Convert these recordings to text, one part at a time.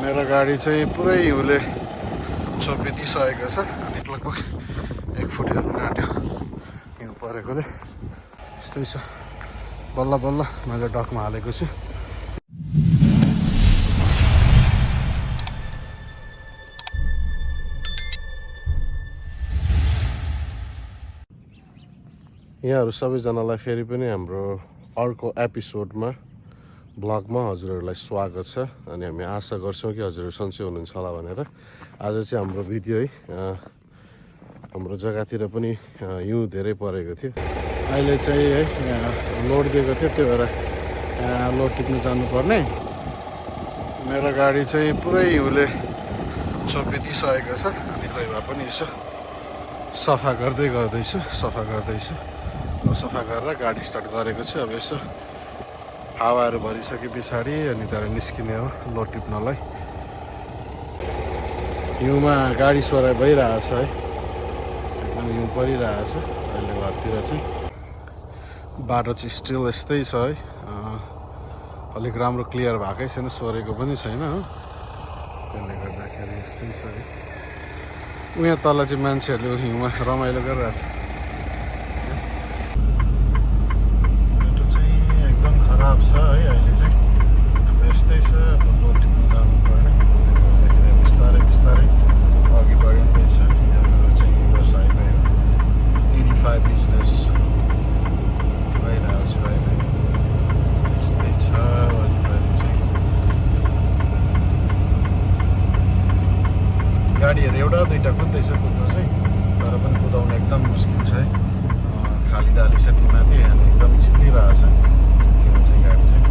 मेरो गाडी चाहिँ पुरै हिउँले चपेटिसकेको छ अनि लगभग 1 फुट हेर्नु आँट्यो हिउँ परेकोले। यस्तै छ, बल्ल बल्ल मैले डकमा हालेको छु। यहाँहरू सबैजनालाई फेरि पनि हाम्रो अर्को एपिसोडमा ब्लगमा हजुरहरूलाई स्वागत छ। अनि हामी आशा गर्छौँ कि हजुरहरू सन्चै हुनुहुन्छ होला भनेर। आज चाहिँ हाम्रो भिडियो है हाम्रो जग्गातिर पनि हिउँ धेरै परेको थियो। अहिले चाहिँ है लोड दिएको थियो, त्यही भएर लोड टिप्नु जानुपर्ने। मेरो गाडी चाहिँ पुरै हिउँले चपेटिसकेको छ अनि कोही भए पनि यसो सफा गर्दैछु। सफा गरेर गाडी स्टार्ट गरेको छु। अब यसो हावाहरू भरिसके पछाडि अनि त्यहाँबाट निस्किने हो लोड टिप्नलाई। हिउँमा गाडी सोराइ भइरहेछ है, एकदम हिउँ परिरहेछ अहिले घरतिर चाहिँ। बाटो चाहिँ स्टिल यस्तै छ है, अलिक राम्रो क्लियर भएकै छैन, सोरेको पनि छैन हो, त्यसले गर्दाखेरि यस्तै छ है। उहाँ तल चाहिँ मान्छेहरूले हिउँमा रमाइलो गरिरहेछ। खराब छ है अहिले चाहिँ। अब यस्तै छ, अब लोड टिप्नु जानुपर्ने, त्यसले गर्दाखेरि बिस्तारै बिस्तारै अघि बढिँदैछ। यहाँ चाहिँ युएस हाइवे हो, 85 बिजनेस भइरहेको छ अहिले। यस्तै छ वरिपरि चाहिँ गाडीहरू एउटा दुइटा कुद्दैछ, कुद्नु चाहिँ तर पनि कुदाउनु एकदम मुस्किल छ है। खाली डाली छ तीमाथि अनि एकदम चिप्लिरहेको छ गाडी चाहिँ।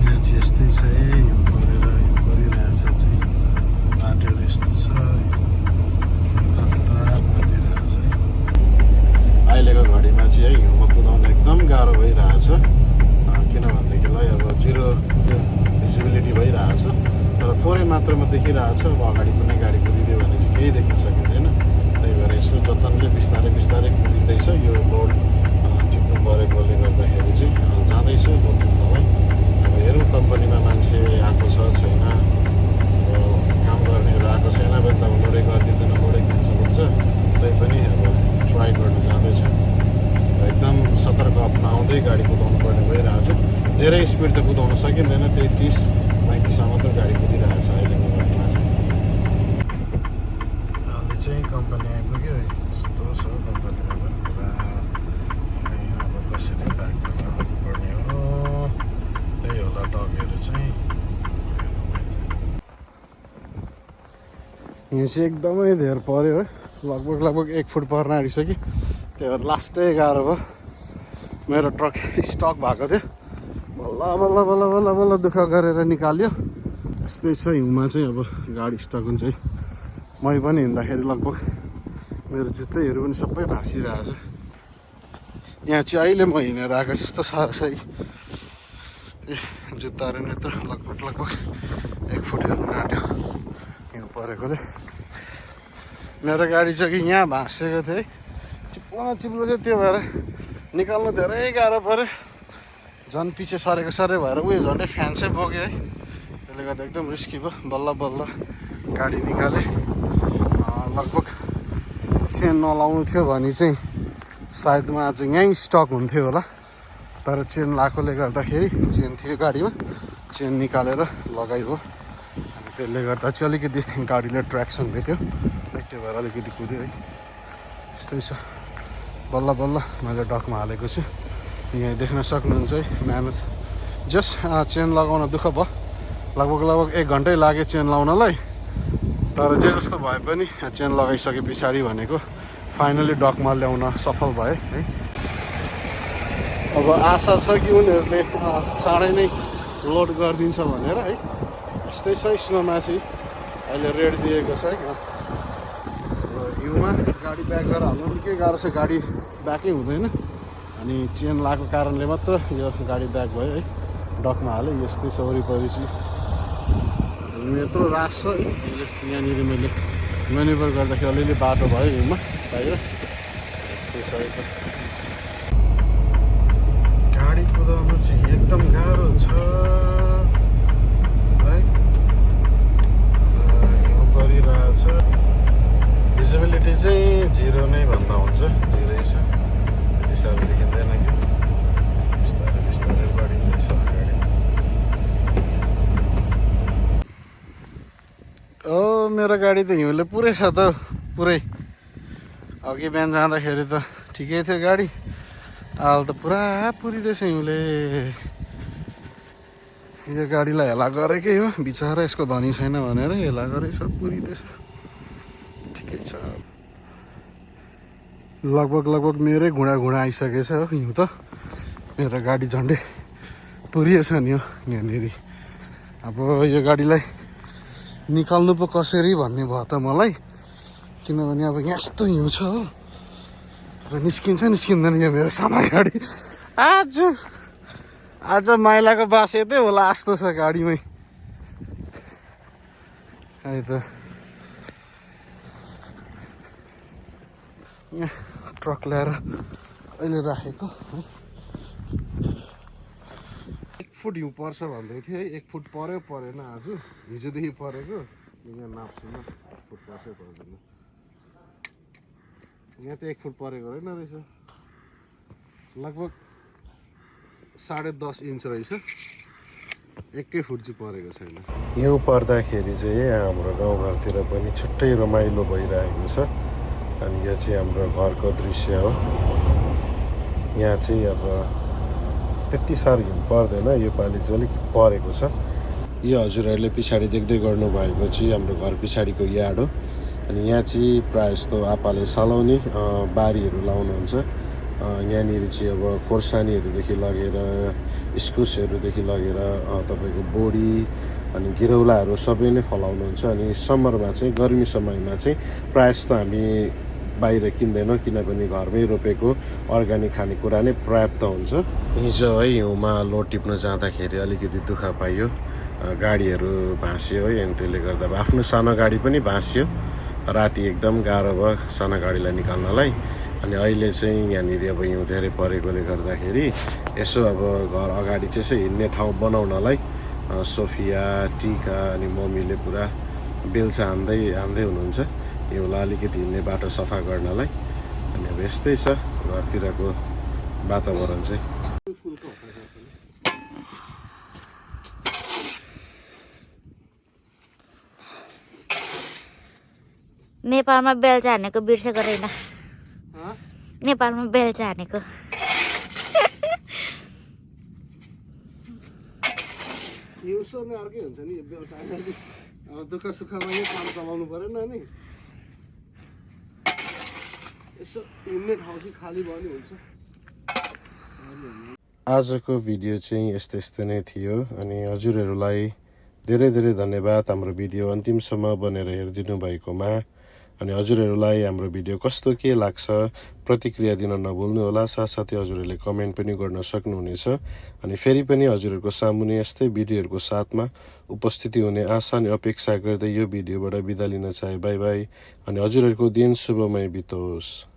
यहाँ चाहिँ यस्तै छ है, हिउँ परिरहेछ चाहिँ। बाटोहरू यस्तो छ, खतरा परिरहेछ है। अहिलेको घडीमा चाहिँ है हिउँमा कुदाउन एकदम गाह्रो भइरहेछ, किनभनेदेखिलाई अब जिरो भिजिबिलिटी भइरहेछ, तर थोरै मात्रामा देखिरहेछ। अब अगाडि कुनै गाडी कुदिदियो भने चाहिँ केही देख्न सकिँदैन। त्यही भएर यसो जतनले बिस्तारै बिस्तारै कुदिँदैछ। यो लोड टिप्नु परेकोले गर्दाखेरि चाहिँ जाँदैछ लोड टिप्नलाई। अब हेरौँ कम्पनीमा मान्छे आएको छ छैन, काम गर्नेहरू आएको छैन भने त अब लोडै गरिदिँदैन, लोडै क्यान्सल हुन्छ। त्यही पनि अब ट्राई गर्नु जाँदैछ। एकदम सतर्क अपनाउँदै गाडी कुदाउनु पर्ने भइरहेछ। धेरै स्पिड त कुदाउन सकिँदैन, 33-35 मात्र गाडी कुदिरहेछ अहिलेको घडीमा चाहिँ। अहिले चाहिँ कम्पनी आइपुग्यो, यस्तो छ कम्पनीमा पनि पुरा। अब कसरी ब्याक गर्नुपर्ने हो, त्यही होला डगहरू चाहिँ। हिउँ चाहिँ एकदमै धेर पऱ्यो है, लगभग 1 फुट पर्न आँटिसक्यो। त्यही भएर लास्टै गाह्रो भयो। मेरो ट्रक स्टक भएको थियो, बल्ल दुःख गरेर निकाल्यो। यस्तै छ हिउँमा चाहिँ। अब गाडी स्टक हुन्छ है। मै पनि हिँड्दाखेरि लगभग मेरो जुत्तैहरू पनि सबै भाँसिरहेछ। यहाँ चाहिँ अहिले म हिँडेर आएको जस्तो साह्रो छ है। जुत्ताहरू नै त लगभग 1 फुट हेर्नु आँट्यो हिउँ परेकोले। मेरो गाडी चाहिँ कि यहाँ भाँसेको थियो है, चिप्लो थियो, त्यो भएर निकाल्नु धेरै गाह्रो पऱ्यो। झन् पछि सरेको भएर उयो झन्डै फ्यान चाहिँ बोक्यो है, त्यसले गर्दा एकदम रिस्की भयो। बल्ल गाडी निकालेँ। लगभग चेन नलाउनु थियो भने चाहिँ सायदमा आज यहीँ स्टक हुन्थ्यो होला, तर चेन लाएकोले गर्दाखेरि चेन थियो गाडीमा, चेन निकालेर लगाइयो। अनि त्यसले गर्दा चाहिँ अलिकति गाडीले ट्र्याक्सन भेट्यो, त्यो भएर अलिकति कुद्यो है। यस्तै छ, बल्ल मैले डकमा हालेको छु। यहाँ देख्न सक्नुहुन्छ है मेहनत। जस्ट चेन लगाउन दुःख भयो, लगभग 1 घन्टै लाग्यो चेन लाउनलाई। तर जे जस्तो भए पनि चेन लगाइसके पछाडि भनेको फाइनली डकमा ल्याउन सफल भए है। अब आशा छ कि उनीहरूले चाँडै नै लोड गरिदिन्छ भनेर है। यस्तै छ, स्नोमा चाहिँ अहिले रेड दिएको छ है। हिउँमा गाडी ब्याक गरेर हाल्नु निकै गाह्रो छ, गाडी ब्याकै हुँदैन। अनि चेन लगाएको कारणले मात्र यो गाडी ब्याक भयो है। डकमा हालेँ, यस्तै छ वरिपरि चाहिँ। यत्रो रास छ है। यहाँनिर मैले मेन्युभर गर्दाखेरि अलिअलि बाटो भयो हिउँमा बाहिर। यस्तै छ है त गाडी कुदाउनु चाहिँ एकदम गाह्रो छ है हिउँ परिरहेछ भिजिबिलिटी चाहिँ 0 नै भन्दा हुन्छ 0 छ त्यति साह्रो देखिँदैन कि बिस्तारै बिस्तारै बढिँदैछ अगाडि मेरो गाडी त हिउँले पुरै छ त पुरै अघि बिहान जाँदाखेरि त ठिकै थियो गाडी अहिले त पुरा पुरिँदैछ हिउँले यो गाडीलाई हेला गरेकै हो बिचरा यसको धनी छैन भनेर हेला गरेछ पुरिँदैछ ठिकै छ लगभग मेरै घुँडा आइसकेछ हो हिउँ त मेरो गाडी झन्डै पुरिएछ नि हो यहाँनिर अब यो गाडीलाई निकाल्नु पो कसरी भन्ने भयो त मलाई किनभने अब यहाँ यस्तो हिउँ छ हो अब निस्किन्छ निस्किँदैन यो मेरो सानो गाडी आज माइलाको बास यतै होला जस्तो छ गाडीमै है त यहाँ ट्रक ल्याएर अहिले राखेको 1 फुट हिउँ पर्छ भन्दै थियो है 1 फुट पर्यो परेन आज हिजोदेखि परेको यहाँ नाप्छु न 1 फुट पर्छ पर्दैन यहाँ त 1 फुट परेको रहेन रहेछ लगभग 10.5 इन्च रहेछ 1 फुट चाहिँ परेको छैन हिउँ पर्दाखेरि चाहिँ हाम्रो गाउँघरतिर पनि छुट्टै रमाइलो भइरहेको छ अनि यो चाहिँ हाम्रो घरको दृश्य हो यहाँ चाहिँ अब त्यति साह्रो हिउँ पर्दैन योपालि चाहिँ अलिक परेको छ यो हजुरहरूले पछाडि देख्दै गर्नुभएको चाहिँ हाम्रो घर पछाडिको यार्ड हो अनि यहाँ चाहिँ प्रायः जस्तो आपाले सलाउने बारीहरू लाउनुहुन्छ यहाँनिर चाहिँ अब खोर्सानीहरूदेखि लगेर इस्कुसहरूदेखि लगेर तपाईँको बोडी अनि घिरौलाहरू सबै नै फलाउनुहुन्छ अनि समरमा चाहिँ गर्मी समयमा चाहिँ प्रायः जस्तो हामी बाहिर किन्दैनौँ किनभने घरमै रोपेको अर्ग्यानिक खानेकुरा नै पर्याप्त हुन्छ हिजो है हिउँमा लोड टिप्न जाँदाखेरि अलिकति दुःख पाइयो गाडीहरू भाँसियो है अनि त्यसले गर्दा अब आफ्नो सानो गाडी पनि भाँसियो राति एकदम गाह्रो भयो सानो गाडीलाई निकाल्नलाई अनि अहिले चाहिँ यहाँनिर अब हिउँ धेरै परेकोले गर्दाखेरि यसो अब घर अगाडि चाहिँ यसो हिँड्ने ठाउँ बनाउनलाई सोफिया टिका अनि मम्मीले पुरा बेल्चा हान्दै हुनुहुन्छ हिउँलाई अलिकति हिँड्ने बाटो सफा गर्नलाई अनि अब यस्तै छ घरतिरको वातावरण चाहिँ नेपालमा बेल्चा हानेको बिर्सेको रहेन नेपालमा बेल्चा हानेको हिउँसम्म अर्कै हुन्छ नि बेल्चा दुःख सुखमा नै काम चलाउनु परेन नि यसो हिँड्ने ठाउँ चाहिँ खाली भयो नि हुन्छ आजको भिडियो चाहिँ यस्तै नै थियो अनि हजुरहरूलाई धेरै धेरै धन्यवाद हाम्रो भिडियो अन्तिमसम्म बनेर हेरिदिनु भएकोमा अनि हजुरहरूलाई हाम्रो भिडियो कस्तो के लाग्छ प्रतिक्रिया दिन नभुल्नुहोला साथसाथै हजुरहरूले कमेन्ट पनि गर्न सक्नुहुनेछ अनि फेरि पनि हजुरहरूको सामुन्ने यस्तै भिडियोहरूको साथमा उपस्थिति हुने आशा अनि अपेक्षा गर्दै यो भिडियोबाट बिदा लिन चाहे बाई बाई अनि हजुरहरूको दिन शुभमय बितोस्।